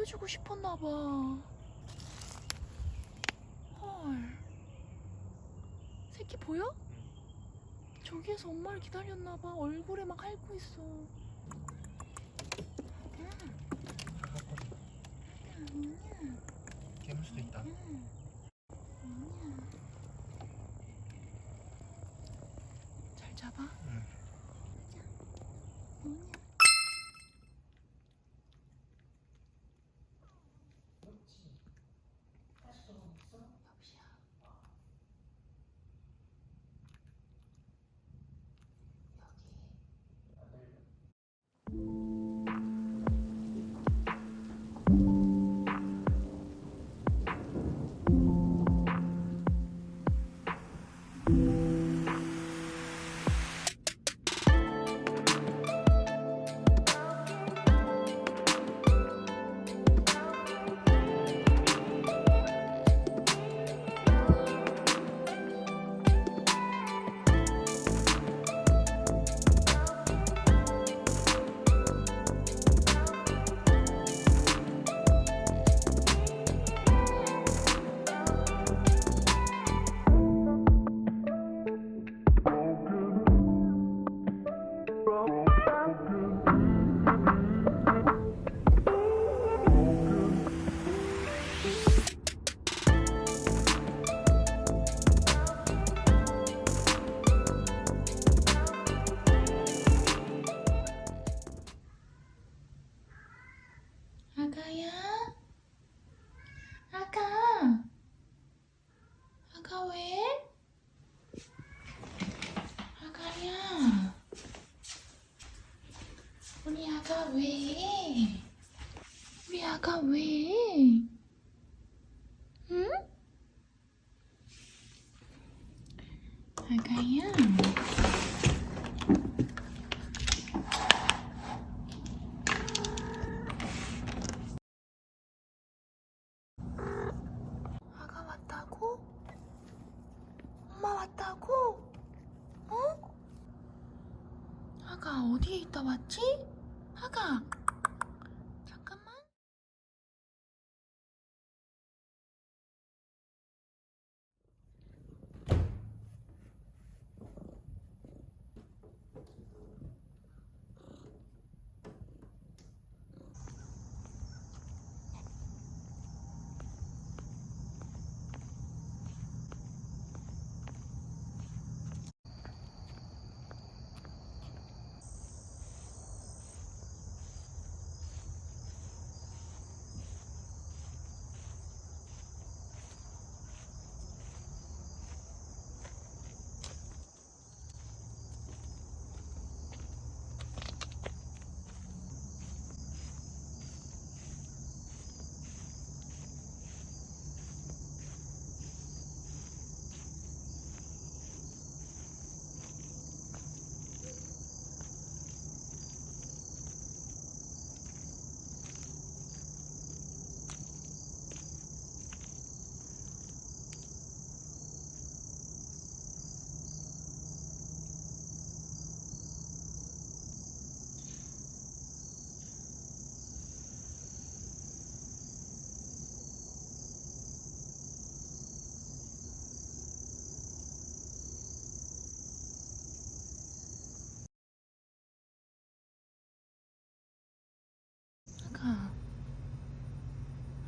알려주고 싶었나봐. 헐. 새끼 보여? 저기에서 엄마를 기다렸나봐. 얼굴에 막 핥고 있어. 깨물 수도 있다. 잘 잡아. 응. 아가야? 아가 왜? 아가야? 우리 아가 왜? 우리 아가 왜? 응? 아가야? 아가 왔다고? 엄마 왔다고? 어? 아가 어디에 있다 왔지? 아가 잠깐만.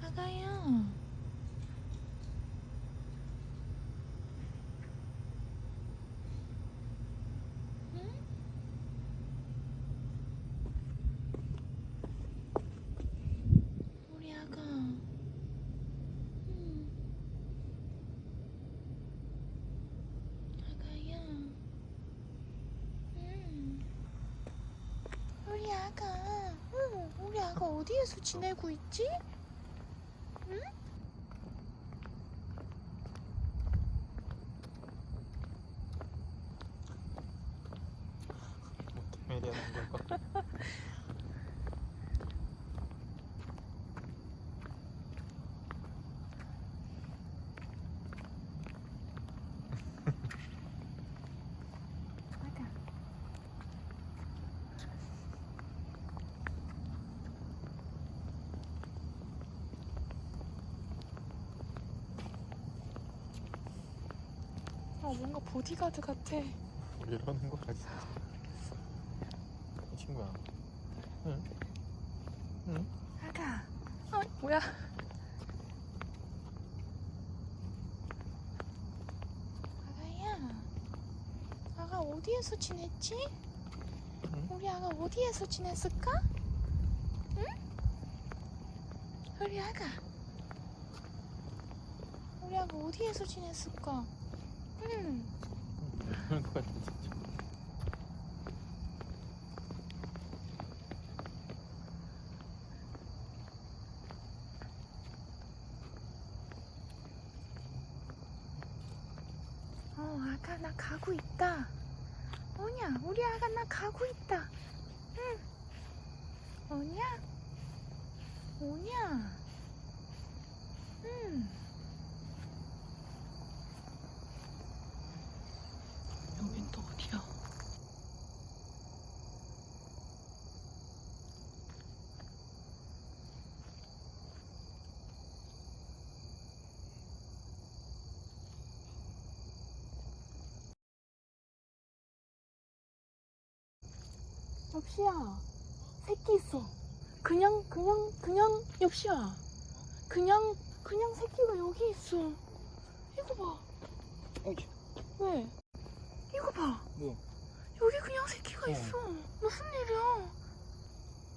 아가야. 응? 우리 아가. 응. 아가야. 응. 우리 아가. 응. 우리 아가 어디에서 지내고 있지? 응? 어떻게 하는 걸까? 아가. 뭔가 보디가드 같아. 이러는 거 같지? 이 친구야. 응? 응? 아가. 뭐야? 아가야. 아가 어디에서 지냈지? 응? 우리 아가 어디에서 지냈을까? 응? 우리 아가. 우리 아가 어디에서 지냈을까? 응. 이러는 거 같아 진짜. 아가 나 가고 있다. 뭐냐? 우리 아가 나 가고 있다. 응. 뭐냐? 뭐냐? 응. 여긴 또 어디야? 엽시야, 새끼 있어. 그냥 엽시야. 그냥 새끼가 여기 있어. 이거 봐. 어이. 왜? 이거 봐. 뭐? 여기 그냥 새끼가 있어. 무슨 일이야?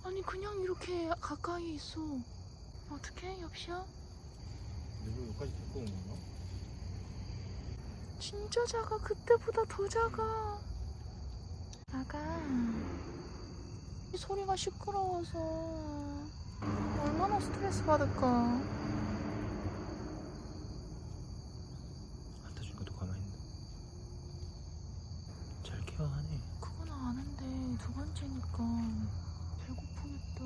아니 그냥 이렇게 가까이 있어. 어떡해 엽시야? 누구 여기까지 데리고 온 건가? 진짜 작아. 그때보다 더 작아. 아가 이 소리가 시끄러워서 얼마나 스트레스 받을까. 갖다 주니까 또 가만히 있네. 잘 케어하네. 그건 아는데 두 번째니까 배고프겠다.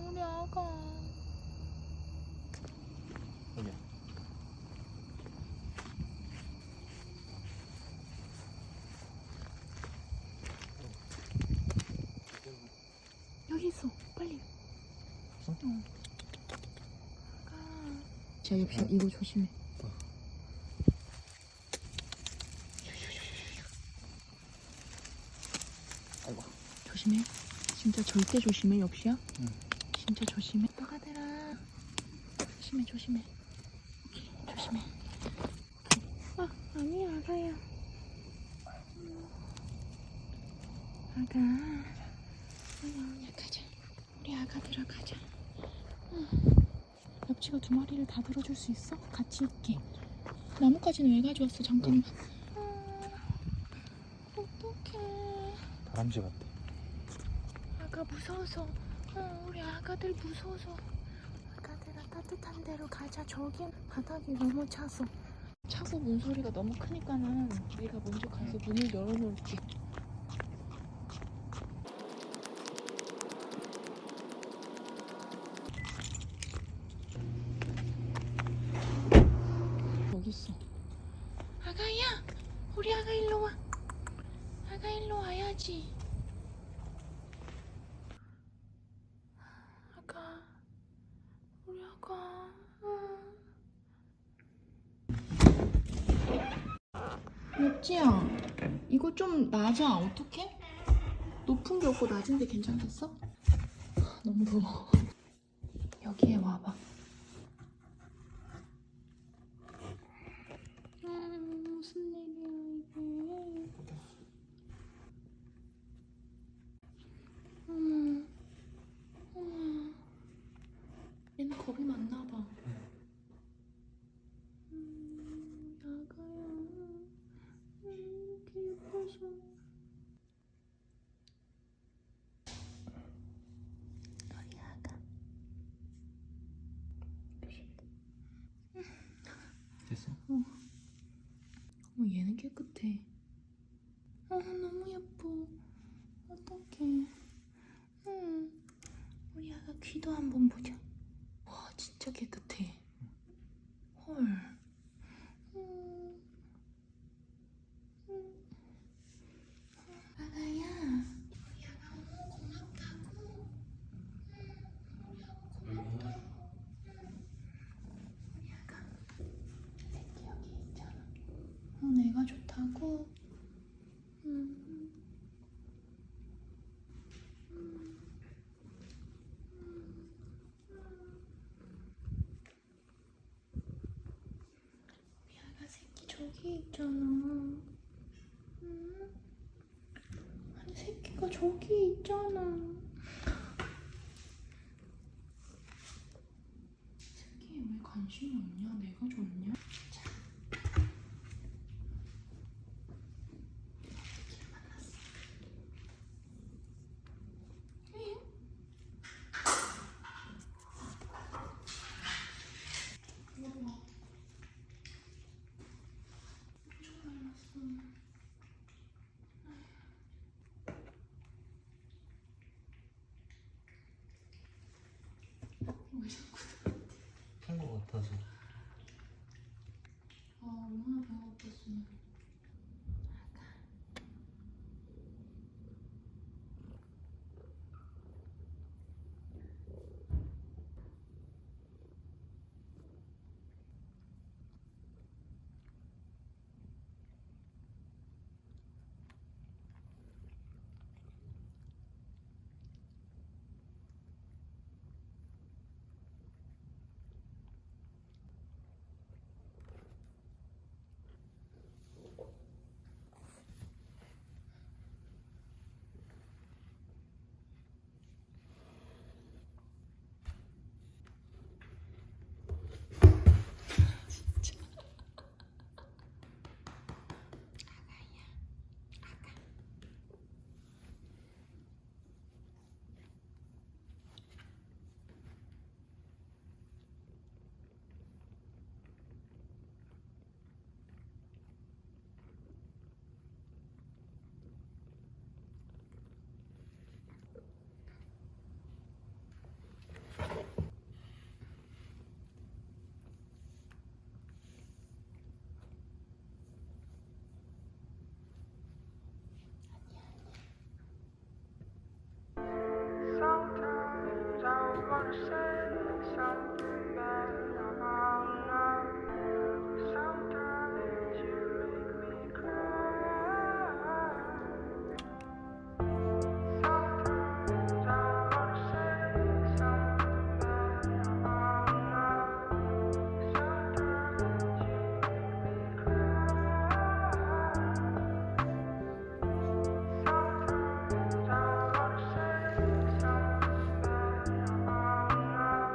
우리 아가. 여기야. 여기 있어. 빨리. 응? 아가. 자 엽시야 이거 조심해. 아이고. 조심해. 진짜 절대 조심해 엽시야. 응. 진짜 조심해. 아가들아. 조심해. 오케이, 조심해. 아니야 아가야. 아가. 가자. 우리 아가들아 가자. 엽치가 두 마리를 다 들어줄 수 있어? 같이 있게. 나뭇가지는 왜 가져왔어? 잠깐만. 어떡해. 다람쥐 같아. 아가 무서워서. 우리 아가들 무서워서. 아가들아 따뜻한 데로 가자. 저기 바닥이 너무 차서. 차고 문 소리가 너무 크니까는 내가 먼저 가서 문을 열어놓을게. 여기 있어. 아가야, 우리 아가 일로 와. 아가 일로 와야지. 아가, 우리 아가. 엽지야, 이거 좀 낮아. 어떡해? 높은 게 없고 낮은 데 괜찮겠어? 너무 더워. 여기에 와봐. 무슨 일이야 이게. 어머. 얘는 겁이 많나 봐. 나가요. 이렇게 예뻐서. 우리 아가. 됐어? 얘는 깨끗해. 너무 예뻐. 어떡해. 우리 아가 귀도 한번 보자. 와, 진짜 깨끗해. 헐. 아가야. 우리 아가 너무 고맙다. 내가 좋다고? 미아가 새끼 저기 있잖아. 아니 새끼가 저기 있잖아. 새끼에 왜 관심이 없냐? 내가 좋냐? 자, 새끼를 만났어. 이거 봐. 엄청 말랐어. 왜 자꾸 탄거 같아서. 아 얼마나 배가 고팠으면. Sometimes I wanna say something bad about love. Sometimes you make me cry. Sometimes I wanna say something bad about love. Sometimes you make me cry. Sometimes I wanna say something bad about love.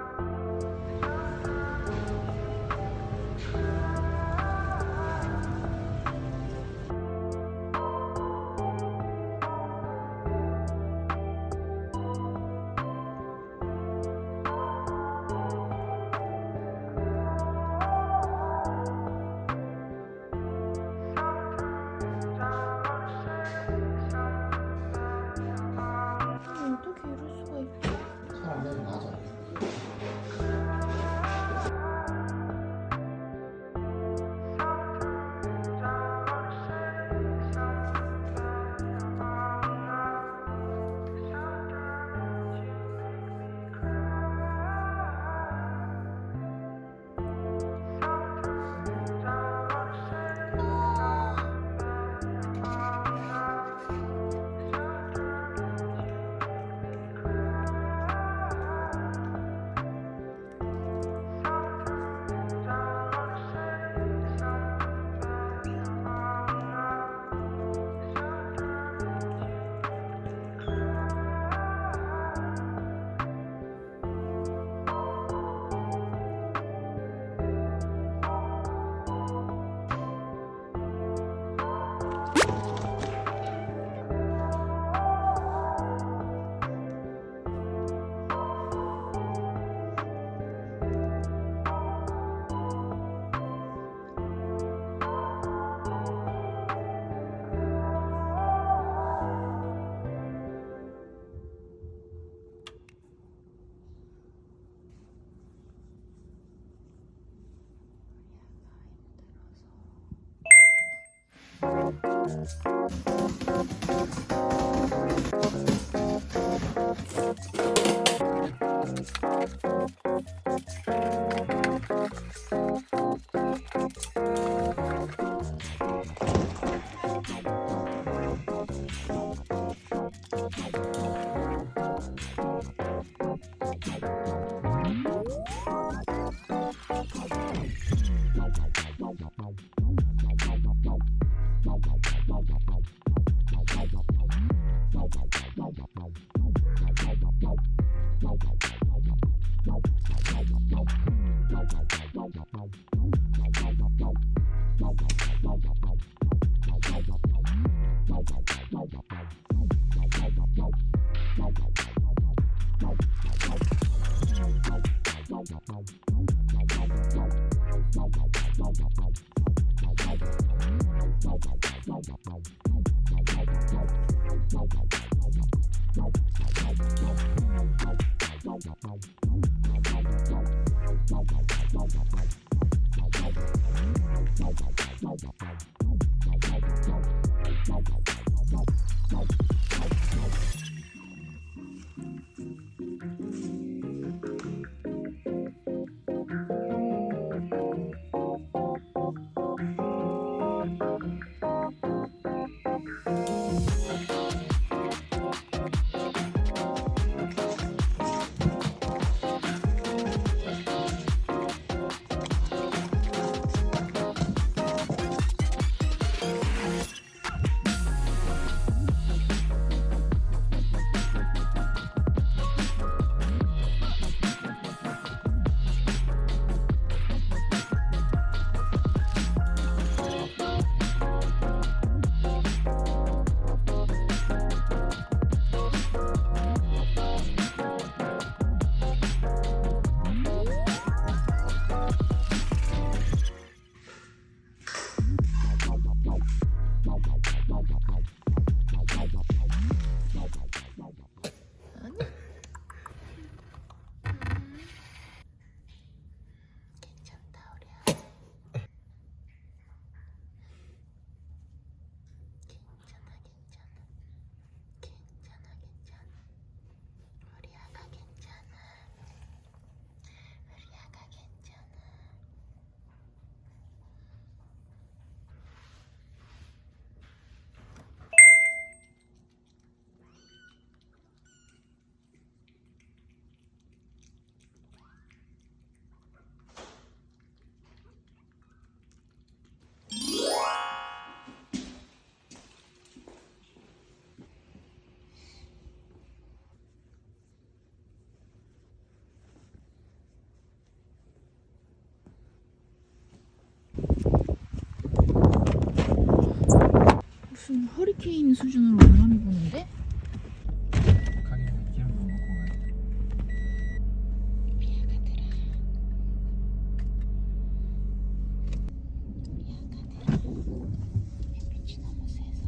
어떻게 이럴 수가 있지? 사람은 맞아. 무슨 허리케인 수준으로 바람이 부는데? 가게는 기름 좀 먹고 가야겠다. 우리 아가들아, 햇빛이 너무 세서.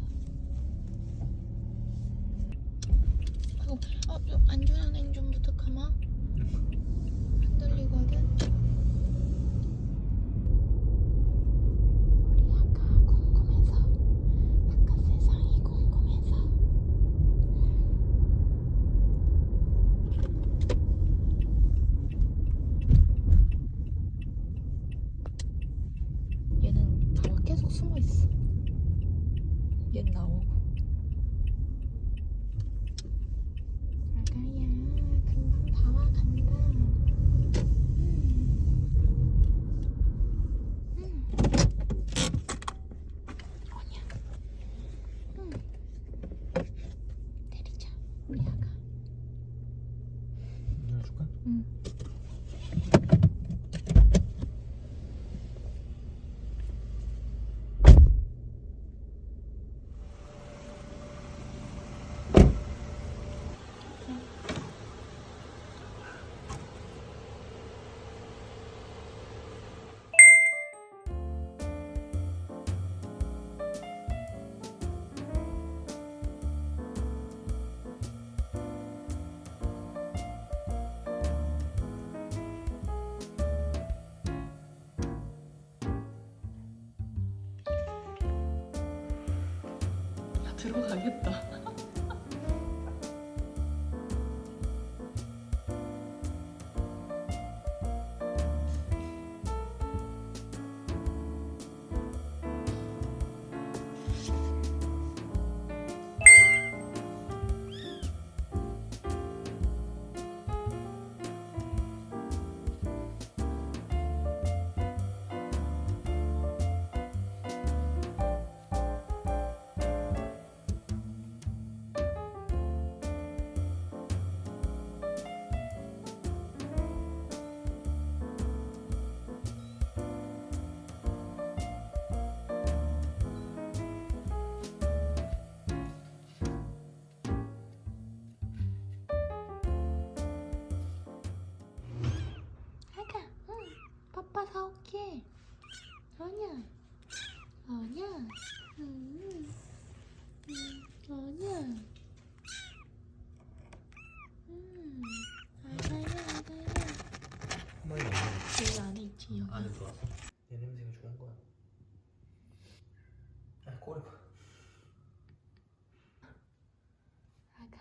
좀 안전한 행좀부터 가마. 흔들리거든. 우리 아가 궁금해서, 바깥 세상이 궁금해서. 얘는 봐봐, 계속 숨어 있어. 얘는 나오고. 아가야, 금방 다 와간다. 뭐냐? 내리자, 우리 아가. 열어줄까? 응. 들어가겠다. 아니야. 아가야. 한마리 나왔네. 여기 안에 있지, 여기. 안에 들어왔어? 얘 냄새가 좋은 거야. 아, 꼬리 봐. 아가.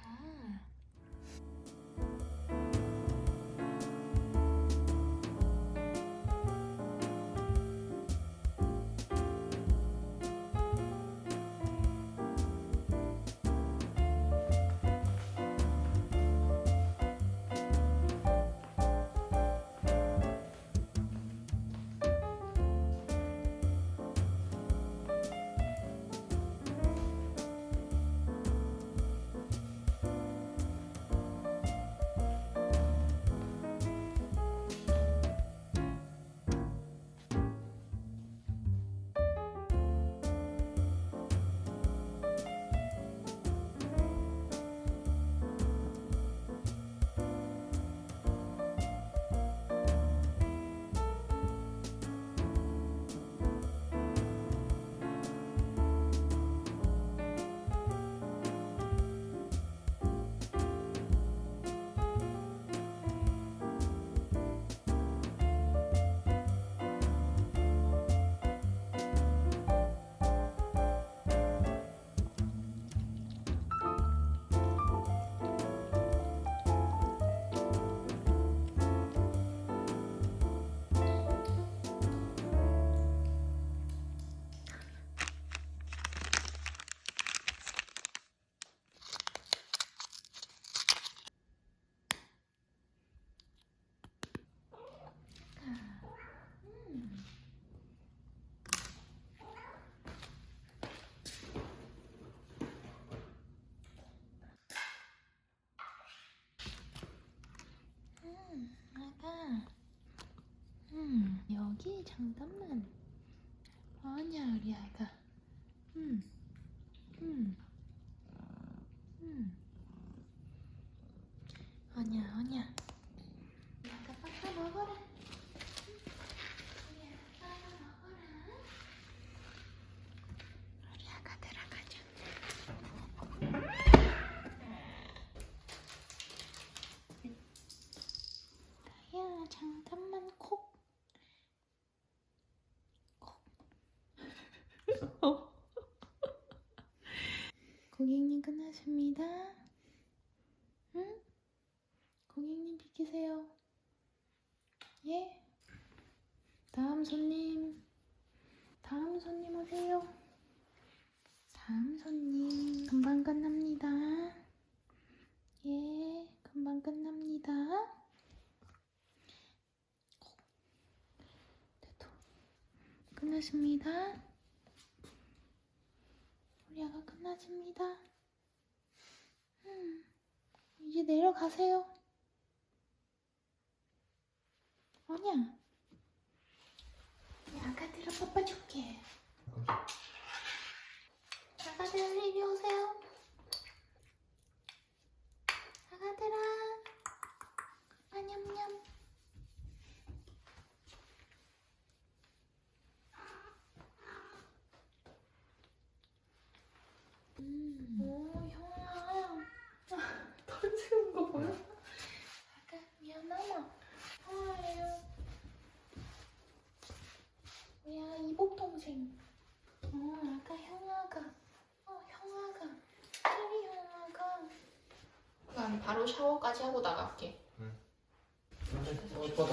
아가. 여기 잠깐만. 아니야, 우리 아가. 아니야, 아니야. 아가 빠빠 먹어라. 우리 아가 빠빠 먹어라. 우리 아가 들어가자. 야, 잠깐만 콕. 고객님 끝났습니다. 응? 고객님 비키세요. 예? 다음 손님 오세요. 다음 손님 금방 끝납니다. 예, 금방 끝납니다. 됐다. 끝났습니다. 우리 아가 끝났습니다. 이제 내려가세요. 아니야. 우리 아가들아 뽀뽀 줄게. 아가들아 이리 오세요. 아가들아. 냠냠. 오, 형아. 던지는 거 보여? 아가 미안하마. 형아예요. 우리 아가 이복 동생. 아까 형아가. 형아가. 우리 형아가. 난 바로 샤워까지 하고 나갈게. 응. 어, 좋아.